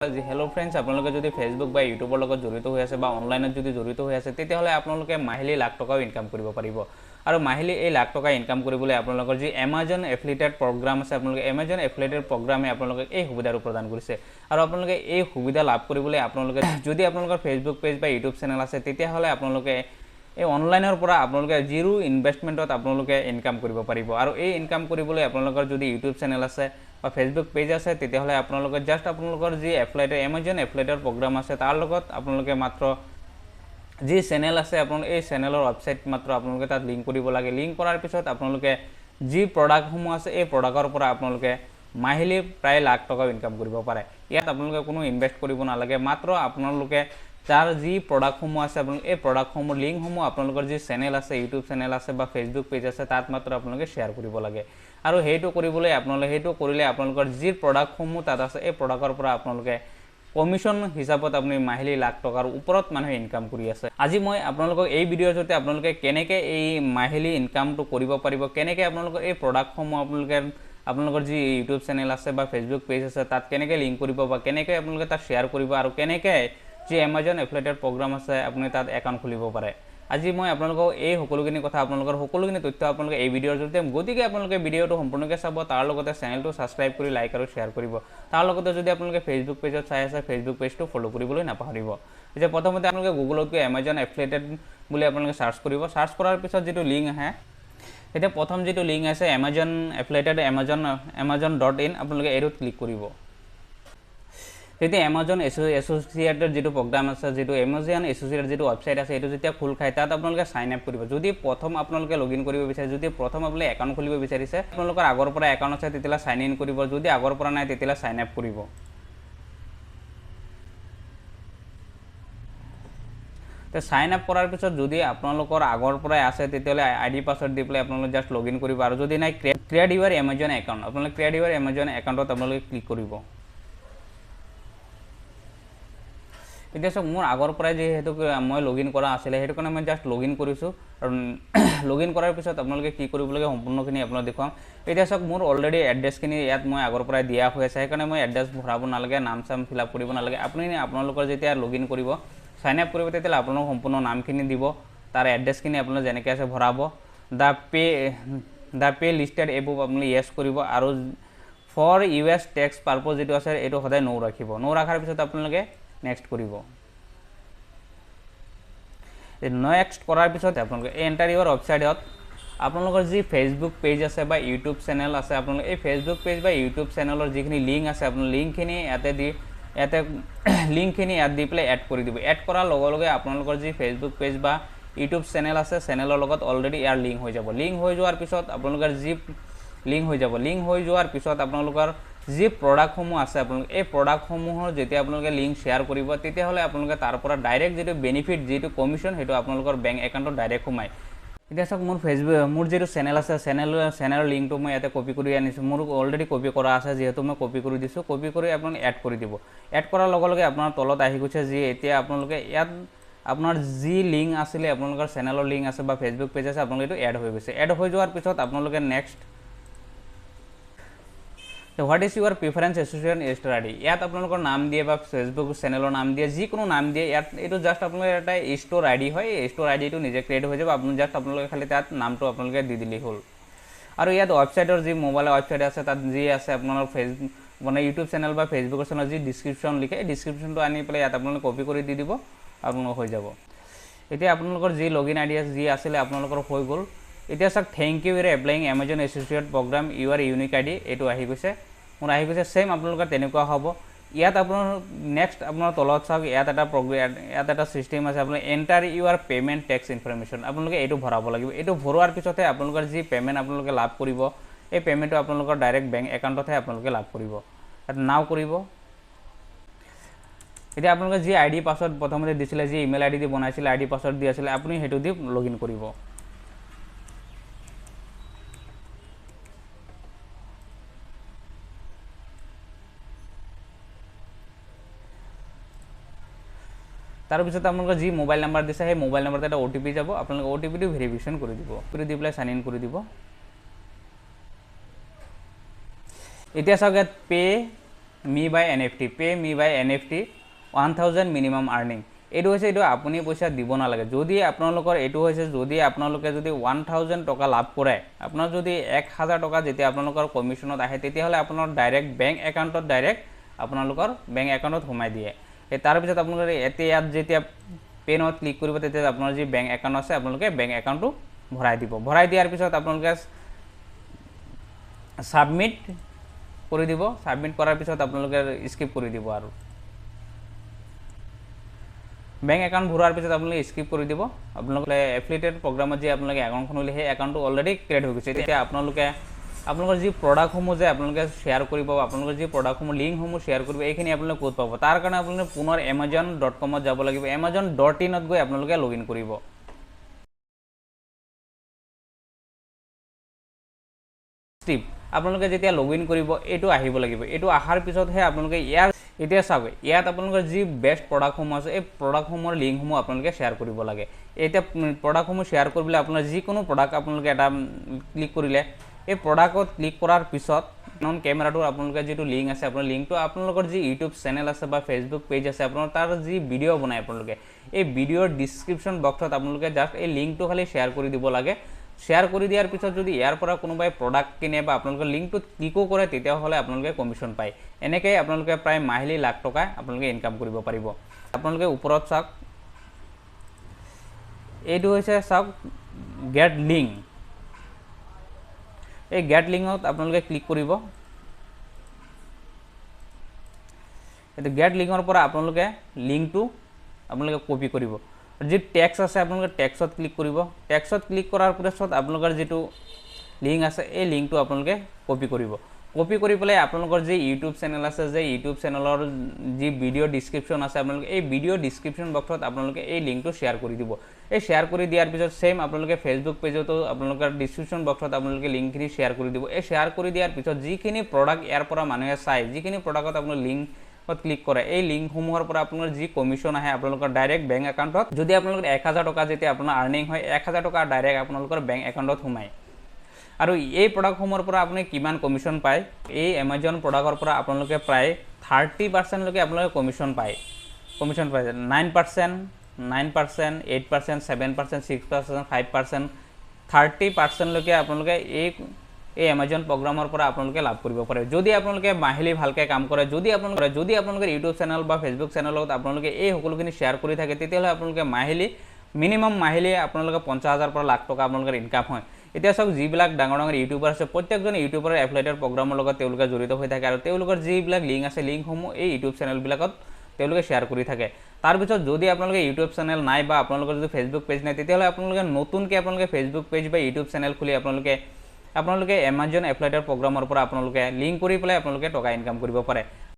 Hello friends आपलोगे जो Facebook बा YouTuber লগত জড়িত হৈ আছে বা অনলাইনত যদি জড়িত হৈ আছে তেতিয়াহলে আপোনালোকে মাহিলি লাখ টকা ইনকাম কৰিব পাৰিব আৰু মাহিলি এই লাখ টকা ইনকাম কৰিবলৈ আপোনালোকৰ যি Amazon এফিলিয়েটেড প্ৰগ্ৰাম আছে আপোনালোকে Amazon এফিলিয়েটেড প্ৰগ্ৰামে আপোনালোকক এই সুবিধাটো প্ৰদান কৰিছে আৰু আপোনালোকে এই সুবিধা লাভ কৰিবলৈ আপোনালোকে যদি আপোনালোকৰ ফেসবুক পেজ বা ইউটিউব চেনেল আছে তেতিয়াহলে আপোনালোকে এই অনলাইনৰ পৰা আপোনালোকে জিৰো ইনভেষ্টমেন্টত আপোনালোকে ইনকাম কৰিব পাৰিব আৰু এই ইনকাম কৰিবলৈ আপোনালোকৰ যদি ইউটিউব চেনেল আছে বা ফেসবুক পেজ আছে তেতিয়াহলে আপোনালোকে জাস্ট আপোনালোকৰ যি এফিলিয়েটেড Amazon এফিলিয়েটেড প্ৰগ্ৰাম আছে তাৰ লগত আপোনালোকে মাত্ৰ যি চেনেল আছে আপোন এই চেনেলৰ ওয়েবসাইট মাত্ৰ আপোনালোকে তাত লিংক কৰিব লাগে লিংক কৰাৰ পিছত আপোনালোকে যি প্ৰডাক্ট সমূহ আছে এই প্ৰডাক্টৰ পৰা আপোনালোকে মাহিলি প্ৰায় লাখ টকা ইনকাম কৰিব পাৰে ইয়াত আপোনালোকে কোনো ইনভেষ্ট কৰিব নালাগে মাত্ৰ আপোনালোকে যাৰ যি প্ৰডাক্ট সমূহ আছে আপোনালোকে এই প্ৰডাক্ট সমূহ লিংক সমূহ আপোনালোকৰ যি চেনেল আছে ইউটিউব চেনেল আছে বা ফেসবুক পেজ আছে তাত মাত্ৰ আপোনালোকে শেয়াৰ কৰিব লাগে আৰু হেইটো কৰিবলৈ আপোনালোকে হেইটো কৰিলে আপোনালোকৰ যি প্ৰডাক্ট সমূহ তাত আছে এই প্ৰডাক্টৰ পৰা আপোনালোকে কমিশন হিচাপত আপুনি মাহিলি লাখ টকাৰ ওপৰত মানুহে ইনকাম কৰি আছে আজি মই আপোনালোকক এই ভিডিওৰ জৰিয়তে আপোনালোকে কেনেকৈ এই মাহিলি ইনকামটো কৰিব পাৰিব কেনেকৈ আপোনালোকৰ এই প্ৰডাক্ট সমূহ আপোনালোকৰ যি ইউটিউব চেনেল আছে বা ফেসবুক পেজ আছে তাত কেনেকৈ লিংক কৰিব বা কেনেকৈ আপোনালোকে তাত শেয়াৰ কৰিব আৰু কেনেকৈ যি Amazon এফিলিয়েটেড প্ৰগ্ৰাম আছে আপুনি তাত একাউণ্ট খুলিব পাৰে আজি মই আপোনালোকক এই সকলোখিনি কথা আপোনালোকৰ সকলোখিনি তথ্য আপোনালোকে এই ভিডিওৰ জৰিয়তে গতিকে আপোনালোকে ভিডিওটো সম্পূৰ্ণকৈ চাব তাৰ লগতে চেনেলটো সাবস্ক্ৰাইব কৰি লাইক আৰু শেয়াৰ কৰিব তাৰ লগতে যদি আপোনালোকে ফেসবুক পেজত চাই আছে ফেসবুক পেজটো ফলো কৰিবলৈ নাপাহৰিব যে প্ৰথমতে আপোনালোকে গুগলত গৈ Amazon এফিলিয়েটেড বুলি আপোনালোকে সাৰ্চ কৰিব সাৰ্চ কৰাৰ পিছত যেটো লিংক আহে এতিয়া প্ৰথম যেটো লিংক আছে Amazon এফিলিয়েটেড amazon.in আপোনালোকে এৰোত ক্লিক কৰিব তেতিয়া Amazon এসোসিয়েটেড যেটো প্ৰগ্ৰাম আছে যেটো Amazon এসোসিয়েটেড যেটো ওয়েবসাইট আছে এটো যেতিয়া খুল খায় তাত আপোনালোকে সাইন আপ কৰিব যদি প্ৰথম আপোনালোকে লগইন কৰিব বিচাৰে যদি প্ৰথম আপোনালোকে একাউণ্ট খুলিব বিচাৰিছে আপোনালোকৰ আগৰ পৰা একাউণ্ট আছে তেতিয়া সাইন ইন কৰিব যদি আগৰ পৰা নাই তেতিয়া সাইন আপ কৰিব তে সাইন আপ কৰাৰ পিছত যদি আপোনালোকৰ আগৰ পৰা আছে তেতিয়া আইডি পাসওয়াৰ্ড দি পেলাই আপোনালোকে জাস্ট লগইন কৰিব আৰু যদি নাই ক্ৰিয়েট ইউৰ Amazon একাউণ্ট আপোনালোকে ক্ৰিয়েট ইউৰ Amazon একাউণ্টত আপোনালোকে ক্লিক কৰিব এতিয়া সব মোৰ আগৰ পৰা যে হেতু মই লগইন কৰা আছিল হেতু কাৰণে মই জাস্ট লগইন কৰিছো আৰু লগইন কৰাৰ পিছত আপোনালোকে কি কৰিব লাগে সম্পূৰ্ণখিনি আপোনাক দেখুৱাম এতিয়া সব মোৰ অলৰেডি এড্ৰেছখিনি ইয়াত মই আগৰ পৰা দিয়া হৈ আছে সেইকাৰণে মই এড্ৰেছ ভৰাব নালাগে নাম সাম ফিল আপ কৰিব নালাগে আপোনালোকৰ যেতিয়া লগইন কৰিব সাইন আপ কৰিব তেতিয়া আপোনালোকৰ সম্পূৰ্ণ নামখিনি দিব তাৰ এড্ৰেছখিনি আপোনালোকে যেনেকৈ আছে ভৰাব দা পে লিষ্টেড এবভ আপুনি ইয়েস কৰিব আৰু ফৰ US টেক্স পাৰপজ যেটো আছে এটো সদায় নো ৰাখিব নো ৰাখাৰ পিছত আপোনালোকে নেক্সট কৰিব নেক্সট কৰাৰ পিছত আপোনালোকে এন্টাৰ ইউৰ ওয়েবসাইটত আপোনালোকৰ যি ফেসবুক পেজ আছে বা ইউটিউব চেনেল আছে আপোনালোকে এই ফেসবুক পেজ বা ইউটিউব চেনেলৰ যিখিনি লিংক আছে আপোনালোকে লিংকখিনি ইয়াতে লিংকখিনি ইয়াত দি প্লে এড কৰি দিব এড কৰাৰ লগে লগে আপোনালোকৰ যি ফেসবুক পেজ বা ইউটিউব চেনেল আছে চেনেলৰ লগত অলৰেডি ইয়াৰ লিংক হৈ যাব লিংক হৈ যোৱাৰ পিছত আপোনালোকৰ যি লিংক হৈ যাব লিংক হৈ যোৱাৰ পিছত আপোনালোকৰ যি প্ৰডাক্ট সমূহ আছে আপোনালোকে এই প্ৰডাক্ট সমূহৰ যেতিয়া আপোনালোকে লিংক শেয়াৰ কৰিব তেতিয়া হলে আপোনালোকে তাৰ পৰা ডাইৰেক্ট যেটো বেনিফিট যেটো কমিশন হেতু আপোনালোকৰ বেংক একাউণ্টত ডাইৰেক্ট সোমাই এতিয়া সব মোৰ ফেসবুক মোৰ যেটো চেনেল আছে চেনেলৰ লিংকটো মই ইয়াতে কপি কৰি আনিছো মোৰ অলৰেডি কপি কৰা আছে যেহেতু মই কপি কৰি দিছো কপি কৰি আপোনাক এড কৰি দিব এড কৰাৰ লগে লগে আপোনাৰ তলত আহি গৈছে যে এতিয়া আপোনালোকে ইয়াত আপোনাৰ যি লিংক আছিল আপোনালোকৰ চেনেলৰ লিংক আছে বা ফেসবুক পেজ আছে আপোনালোকে এটো এড হৈ গৈছে এড হৈ যোৱাৰ পিছত আপোনালোকে next So what is your preference association store ID ইয়াত আপোনালোকৰ নাম দিয়ে বা ফেসবুক চেনেলৰ নাম দিয়ে যি কোনো নাম দিয়ে ইয়াত এটো জাস্ট আপোনালোকৰ এটা স্টোৰ আইডি হয় স্টোৰ আইডিটো নিজে ক্ৰিয়েট হৈ যাব আপুনি জাস্ট আপোনালোকে খালি তাত নামটো আপোনালোকে দি দিলি হল আৰু ইয়াত ওয়েবসাইটৰ যি মোবাইল ওয়েবসাইট আছে তাত যি আছে আপোনালোকৰ ফেসবুক মানে ইউটিউব চেনেল বা ফেসবুকৰ চেনেল যি ডেসক্ৰিপচন লিখে এই ডেসক্ৰিপচনটো আনি পেলাই ইয়াত আপোনালোকে কপি কৰি দি দিব আপোনালোকৰ হৈ যাব এতিয়া আপোনালোকৰ যি লগইন আইডি আছে যি আছিল আপোনালোকৰ হৈ গল এতিয়া সক thank you for applying Amazon associate program your unique ID এটো আহি গৈছে মোৰ আহি গৈছে সেম আপোনালোকৰ তেনেকুৱা হ'ব ইয়াত আপোনাৰ নেক্সট আপোনাৰ তলত চাওক ইয়াত এটা প্ৰগ্ৰাম ইয়াত এটা সিস্টেম আছে আপুনি এন্টাৰ ইউৰ পেমেন্ট টেক্স ইনফৰমেশন আপোনালোকে এটো ভৰাব লাগিব এটো ভৰোৱাৰ পিছতে আপোনালোকৰ যি পেমেন্ট আপোনালোকে লাভ কৰিব এই পেমেন্টটো আপোনালোকৰ ডাইৰেক্ট বেংক একাউণ্টতহে আপোনালোকে লাভ কৰিব এটা নাও কৰিব এতিয়া আপোনালোকে যি আইডি পাসওয়াৰ্ড প্ৰথমতে দিছিলে যি ইমেল আইডি দি বনাইছিলে আইডি পাসওয়াৰ্ড দি আছিল আপুনি হেতু দি লগইন কৰিব তাৰ পিছত আপোনালোকৰ যি মোবাইল নাম্বাৰ দিছে সেই মোবাইল নাম্বাৰতে এটা ওটিপি যাব আপোনালোকে ওটিপিটো ভেৰিফিকেশন কৰি দিব কৰি দি প্লাই সাইন ইন কৰি দিব এতিয়া চাওক পে মি বাই NFT, পে মি বাই NFT 1000 মিনিমাম আৰ্নিং। এইটো হৈছে এইটো আপুনি পইচা দিব নালাগে। যদি আপোনালোকৰ এইটো হৈছে যদি আপোনালোকে যদি 1000 টকা লাভ কৰে, আপোনাৰ যদি 1000 টকা যেতিয়া আপোনালোকৰ কমিশ্যনত আহে তেতিয়াহ'লে আপোনাৰ ডাইৰেক্ট বেংক একাউণ্টত আপোনালোকৰ বেংক একাউণ্টত সোমাই দিয়ে। তাৰপিছত আপোনালোকে ইয়াত যেতিয়া পেনত ক্লিক কৰিব তেতিয়া আপোনাৰ যি বেংক একাউণ্ট আছে আপোনালোকে বেংক একাউণ্টটো ভৰাই দিব। ভৰাই দিয়াৰ পিছত আপোনালোকে সাবমিট কৰি দিব। সাবমিট কৰাৰ পিছত আপোনালোকে স্কিপ কৰি দিব আৰু বেংক একাউণ্ট ভৰোৱাৰ পিছত আপোনালোকে স্কিপ কৰি দিব। আপোনালোকে এফিলিয়েটেড প্ৰগ্ৰামত যে আপোনালোকে একাউণ্ট খুলিলে সেই একাউণ্টটো অলৰেডি ক্ৰিয়েট হৈ গৈছে। তেতিয়া আপোনালোকৰ যি প্ৰডাক্টসমূহ যে আপোনালোকে শ্বেয়াৰ কৰিব, আপোনালোকৰ যি প্ৰডাক্টসমূহ লিংকসমূহ শ্বেয়াৰ কৰিব, এইখিনি আপোনালোকে ক'ত পাব? তাৰ কাৰণে আপোনালোকে পুনৰ amazon.com যাব লাগিব। amazon.in গৈ আপোনালোকে লগ ইন কৰিব। আপোনালোকে যেতিয়া লগ ইন কৰিব এইটো আহিব লাগিব। এইটো অহাৰ পিছতহে আপোনালোকে এতিয়া চাওক ইয়াত আপোনালোকৰ যি বেষ্ট প্ৰডাক্টসমূহ আছে এই প্ৰডাক্টসমূহৰ লিংকসমূহ আপোনালোকে শ্বেয়াৰ কৰিব লাগে। এতিয়া প্ৰডাক্টসমূহ শ্বেয়াৰ কৰিবলৈ আপোনাৰ যিকোনো প্ৰডাক্ট আপোনালোকে এটা ক্লিক কৰিলে, এই প্ৰডাক্টত ক্লিক কৰাৰ পিছত নন কেমেৰাটোৰ আপোনালোকে যিটো লিংক আছে আপোনাৰ লিংকটো আপোনালোকৰ যি ইউটিউব চেনেল আছে বা ফেচবুক পেজ আছে আপোনাৰ তাৰ যি ভিডিঅ' বনায় আপোনালোকে এই ভিডিঅ'ৰ ডিছক্ৰিপশ্যন বক্সত আপোনালোকে জাষ্ট এই লিংকটো খালি শ্বেয়াৰ কৰি দিব লাগে। শ্বেয়াৰ কৰি দিয়াৰ পিছত যদি ইয়াৰ পৰা কোনোবাই প্ৰডাক্ট কিনে বা আপোনালোকৰ লিংকটোত ক্লিকো কৰে তেতিয়াহ'লে আপোনালোকে কমিশ্যন পায়। এনেকৈ আপোনালোকে প্ৰায় মাহিলী লাখ টকা আপোনালোকে ইনকাম কৰিব পাৰিব। আপোনালোকে ওপৰত চাওক, এইটো হৈছে চাওক গেট লিংক। এই গেট লিংকত আপোনালোকে ক্লিক কৰিব। এইটো গেট লিংকৰ পৰা আপোনালোকে লিংকটো আপোনালোকে কপি কৰিব। যি টেক্স আছে আপোনালোকে টেক্সত ক্লিক কৰিব। টেক্সত ক্লিক কৰাৰ পিছত আপোনালোকৰ যিটো লিংক আছে এই লিংকটো আপোনালোকে কপি কৰিব। কপি কৰি পেলাই আপোনালোকৰ যি ইউটিউব চেনেল আছে যে ইউটিউব চেনেলৰ যি ভিডিঅ' ডিছক্ৰিপশ্যন আছে আপোনালোকে এই ভিডিঅ' ডিছক্ৰিপশ্যন বক্সত আপোনালোকে এই লিংকটো শ্বেয়াৰ কৰি দিব। এই শ্বেয়াৰ কৰি দিয়াৰ পিছত সেম আপোনালোকে ফেচবুক পেজতো আপোনালোকৰ ডিছক্ৰিপশ্যন বক্সত আপোনালোকে লিংকখিনি শ্বেয়াৰ কৰি দিব। এই শ্বেয়াৰ কৰি দিয়াৰ পিছত যিখিনি প্ৰডাক্ট ইয়াৰ পৰা মানুহে চায়, যিখিনি প্ৰডাক্টত আপোনাৰ লিংকত ক্লিক কৰে এই লিংকসমূহৰ পৰা আপোনাৰ যি কমিশ্যন আহে আপোনালোকৰ ডাইৰেক্ট বেংক একাউণ্টত। যদি আপোনালোকৰ 1000 টকা যেতিয়া আপোনাৰ আৰ্নিং হয় 1000 টকা ডাইৰেক্ট আপোনালোকৰ বেংক একাউণ্টত সোমায়। আৰু এই প্ৰডাক্টসমূহৰ পৰা আপুনি কিমান কমিশ্যন পায়? এই এমাজন প্ৰডাক্টৰ পৰা আপোনালোকে প্ৰায় 30% আপোনালোকে কমিশ্যন পায়। 9%, 9%, 8%, 7%, 6%, 5%, 30% আপোনালোকে এই এমাজন প্ৰগ্ৰামৰ পৰা আপোনালোকে লাভ কৰিব পাৰে। যদি আপোনালোকে মাহিলী ভালকৈ কাম কৰে, যদি আপোনালোকৰ ইউটিউব চেনেল বা ফেচবুক চেনেলত আপোনালোকে এই সকলোখিনি শ্বেয়াৰ কৰি থাকে তেতিয়াহ'লে আপোনালোকে মিনিমাম মাহিলী আপোনালোকে 50,000 পৰা লাখ টকা আপোনালোকৰ ইনকাম হয়। এতিয়া চাওক যিবিলাক ডাঙৰ ইউটিউবাৰ আছে প্ৰত্যেকজন ইউটিউবাৰ এফিলিয়েটেড প্ৰগ্ৰামৰ লগত তেওঁলোকে জড়িত হৈ থাকে আৰু তেওঁলোকৰ যিবিলাক লিংক আছে লিংকসমূহ এই ইউটিউব চেনেলবিলাকত তেওঁলোকে শ্বেয়াৰ কৰি থাকে। তাৰপিছত যদি আপোনালোকে ইউটিউব চেনেল নাই বা আপোনালোকৰ যদি ফেচবুক পেজ নাই তেতিয়াহ'লে আপোনালোকে নতুনকৈ আপোনালোকে ফেচবুক পেজ বা ইউটিউব চেনেল খুলি আপোনালোকে এমাজন এফিলিয়েটেড প্ৰগ্ৰামৰ পৰা আপোনালোকে লিংক কৰি পেলাই আপোনালোকে টকা ইনকাম কৰিব পাৰে।